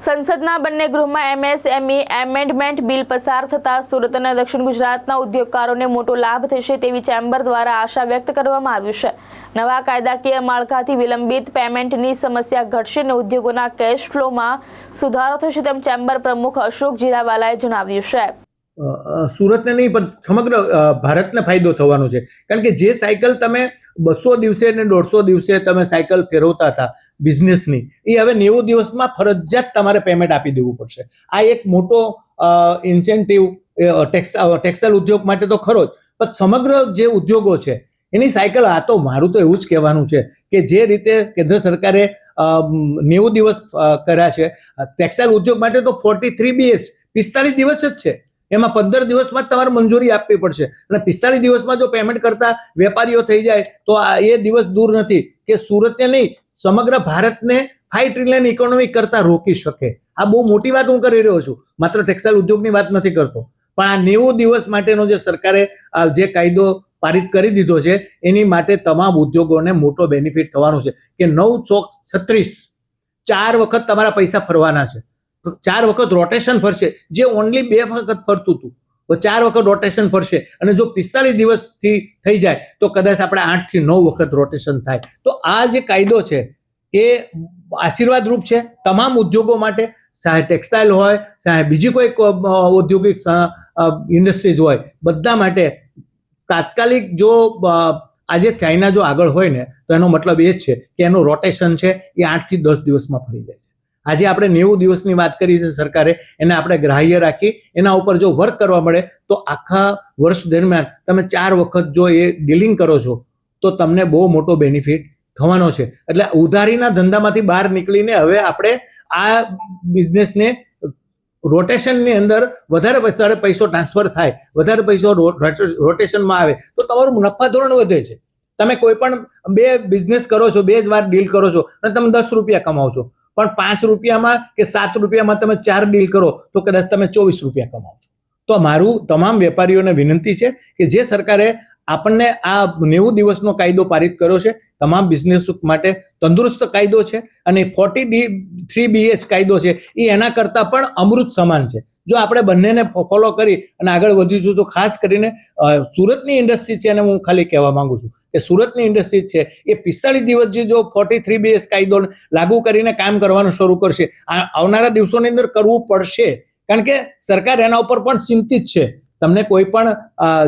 સંસદના બંને ગૃહમાં એમએસએમઈ એમેન્ડમેન્ટ બિલ પસાર થતા સુરત અને દક્ષિણ ગુજરાતના ઉદ્યોગકારોને મોટો લાભ થશે તેવી ચેમ્બર દ્વારા આશા વ્યક્ત કરવામાં આવ્યું છે। નવા કાયદાકીય માળખાથી વિલંબિત પેમેન્ટની સમસ્યા ઘટશે અને ઉદ્યોગોના કેશ ફ્લોમાં સુધારો થશે તેમ ચેમ્બર પ્રમુખ અશોક જીરાવાલાએ જણાવ્યું છે। સુરતને નહીં પણ સમગ્ર ભારતને ફાયદો થવાનો છે, કારણ કે જે સાયકલ તમે 200 દિવસે ને 150 દિવસે તમે સાયકલ ફેરવતા હતા બિઝનેસની, એ હવે 90 દિવસમાં ફરજિયાત તમારે પેમેન્ટ આપી દેવું પડશે। આ એક મોટો ઇન્સેન્ટિવ ટેક્સટાઇલ ઉદ્યોગ માટે તો ખરો જ, પણ સમગ્ર જે ઉદ્યોગો છે એની સાયકલ, આ તો મારું તો એવું જ કહેવાનું છે કે જે રીતે કેન્દ્ર સરકારે 90 દિવસ કર્યા છે ટેક્સટાઇલ ઉદ્યોગ માટે, તો 43 BS 45 દિવસ જ છે, એમાં 15 દિવસમાં જ તમારે મંજૂરી આપવી પડશે અને 45 દિવસમાં જો પેમેન્ટ કરતા વેપારીઓ થઈ જાય તો એ દિવસ દૂર નથી કે સુરતને નહીં સમગ્ર ભારતને 5 ટ્રિલિયન ઇકોનોમી કરતા રોકી શકે। આ બહુ મોટી વાત હું કરી રહ્યો છું, માત્ર ટેક્સટાઇલ ઉદ્યોગની વાત નથી કરતો, પણ આ 90 દિવસ માટેનો જે સરકારે જે કાયદો પારિત કરી દીધો છે એની માટે તમામ ઉદ્યોગોને મોટો બેનિફિટ થવાનો છે કે 9 ચોક 36 4 વખત તમારા પૈસા ફરવાના છે, 4 વખત રોટેશન ફરશે, જે ઓનલી 2 વખત ફરતું હતું તો 4 વખત રોટેશન ફરશે, અને જો 45 દિવસથી થઈ જાય તો કદાચ આપણે 8 થી 9 વખત રોટેશન થાય। તો આ જે કાયદો છે એ આશીર્વાદ રૂપ છે તમામ ઉદ્યોગો માટે, ચાહે ટેક્સટાઇલ હોય ચાહે બીજી કોઈ ઔદ્યોગિક ઇન્ડસ્ટ્રીઝ હોય, બધા માટે। તાત્કાલિક જો આજે ચાઇના જો આગળ હોય ને તો એનો મતલબ એ જ છે કે એનું રોટેશન છે એ 8 થી 10 દિવસમાં ફરી જાય છે। આજે આપણે 90 દિવસની વાત કરી છે સરકારે, એને આપણે ગ્રાહ્ય રાખી એના ઉપર જો વર્ક કરવા મળે તો આખા વર્ષ દરમિયાન તમે 4 વખત જો એ ડીલિંગ કરો છો તો તમને બહુ મોટો બેનિફિટ થવાનો છે। એટલે ઉધારીના ધંધામાંથી બહાર નીકળીને હવે આપણે આ બિઝનેસને રોટેશનની અંદર વધારે પૈસો ટ્રાન્સફર થાય, વધારે પૈસો રોટેશનમાં આવે તો તમારું નફા ધોરણ વધે છે। તમે કોઈ પણ 2 બિઝનેસ કરો છો, 2 જ વાર ડીલ કરો છો અને તમે 10 રૂપિયા કમાવો છો, પણ 5 રૂપિયામાં કે 7 રૂપિયામાં તમે 4 ડીલ કરો તો કદાચ તમે 24 રૂપિયા કમાવો છો। તો મારું તમામ વેપારીઓને વિનંતી છે કે જે સરકારે આપણને આ 90 દિવસનો કાયદો પારિત કર્યો છે, તમામ બિઝનેસ માટે તંદુરસ્ત કાયદો છે અને 43 BH કાયદો છે એ એના કરતાં પણ અમૃત સમાન છે। જો આપણે બંનેને ફોલો કરી અને આગળ વધીશું તો ખાસ કરીને સુરતની ઇન્ડસ્ટ્રી છે, અને હું ખાલી કહેવા માંગુ છું કે સુરતની ઇન્ડસ્ટ્રી છે એ 45 દિવસ જો 43 BH કાયદો લાગુ કરીને કામ કરવાનું શરૂ કરશે, આવનારા દિવસોની અંદર કરવું પડશે, કારણ કે સરકાર એના ઉપર પણ ચિંતિત છે। તમને કોઈ પણ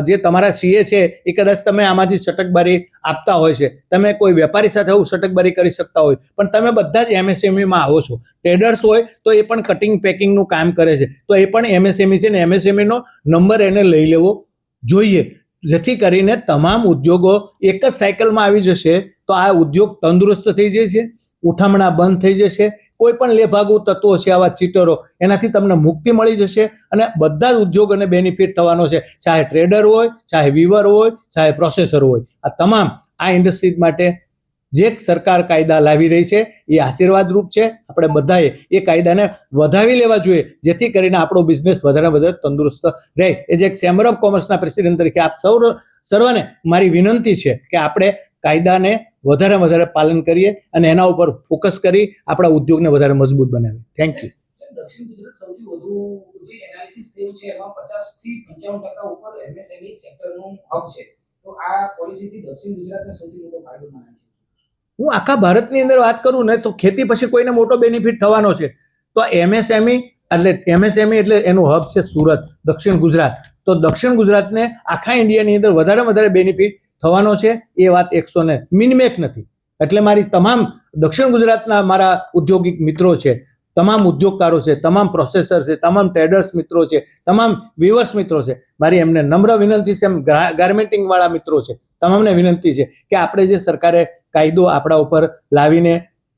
જે તમારા સીએ છે એ કદાચ તમે આમાંથી છટકબારી આપતા હોય છે, તમે કોઈ વેપારી સાથે છટકબારી કરી શકતા હોય, પણ તમે બધા જ એમએસએમઈમાં આવો છો। ટ્રેડર્સ હોય તો એ પણ કટિંગ પેકિંગનું કામ કરે છે, તો એ પણ એમએસએમઈ છે ને એમએસએમઈનો નંબર એને લઈ લેવો જોઈએ, જેથી કરીને તમામ ઉદ્યોગો એક જ સાયકલમાં આવી જશે તો આ ઉદ્યોગ તંદુરસ્ત થઈ જશે, ઉઠામણા બંધ થઈ જશે, કોઈ પણ લેભાગુ તત્વો છે આવા ચીટરો એનાથી તમને મુક્તિ મળી જશે અને બધા જ ઉદ્યોગોને બેનિફિટ થવાનો છે, ચાહે ટ્રેડર હોય, ચાહે વીવર હોય, ચાહે પ્રોસેસર હોય। આ તમામ આ ઇન્ડસ્ટ્રી માટે જે સરકાર કાયદા લાવી રહી છે એ આશીર્વાદ રૂપ છે। આપણે બધાએ એ કાયદાને વધાવી લેવા જોઈએ જેથી કરીને આપણો બિઝનેસ વધારે તંદુરસ્ત રહે। એ જે ચેમ્બર ઓફ કોમર્સના પ્રેસિડેન્ટ તરીકે આપ સર્વને મારી વિનંતી છે કે આપણે કાયદાને વધારે પાલન કરીએ અને એના ઉપર ફોકસ કરી આપણા ઉદ્યોગને વધારે મજબૂત બનાવીએ। Thank you. દક્ષિણ ગુજરાત સૌથી વધુ જે એનાલિસિસ થયું છે એમાં 50 થી 55% ઉપર એમએસએમઈ સેક્ટરનું હબ છે, તો આ પોલિસીથી દક્ષિણ ગુજરાતને સૌથી મોટો ફાયદો મનાય છે। હું આખા ભારતની અંદર વાત કરું ને તો ખેતી પછી કોઈને મોટો બેનિફિટ થવાનો છે, તો એમએસએમઈ એટલે એનું હબ છે સુરત, દક્ષિણ ગુજરાત, તો દક્ષિણ ગુજરાતને આખા ઇન્ડિયાની અંદર વધારે બેનિફિટ થવાનો છે, એ વાત 100 ને મિનિમેક નથી। એટલે મારી તમામ દક્ષિણ ગુજરાતના મારા ઉદ્યોગિક મિત્રો છે, તમામ ઉદ્યોગકારો છે, તમામ પ્રોસેસર છે, તમામ ટ્રેડર્સ મિત્રો છે, તમામ વીવર્સ મિત્રો છે, મારી એમને નમ્ર વિનંતી છે, એમ ગાર્મેન્ટિંગ વાળા મિત્રો છે, તમામને વિનંતી છે કે આપણે જે સરકારે કાયદો આપણા ઉપર લાવીને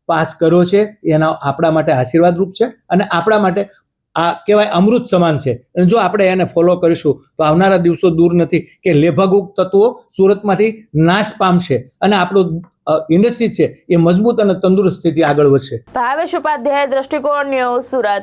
પાસ કર્યો છે એના આપણા માટે આશીર્વાદ રૂપ છે અને આપણા માટે આ કહેવાય અમૃત સમાન છે। અને જો આપણે એને ફોલો કરીશું તો આવનારા દિવસો દૂર નથી કે લેભાગુ તત્વો સુરતમાંથી નાશ પામશે અને આપણું ઇન્ડસ્ટ્રી છે એ મજબૂત અને તંદુરસ્ત સ્થિતિ આગળ વધશે। ભાવેશ ઉપાધ્યાય, દ્રષ્ટિકોણ ન્યૂઝ, સુરત।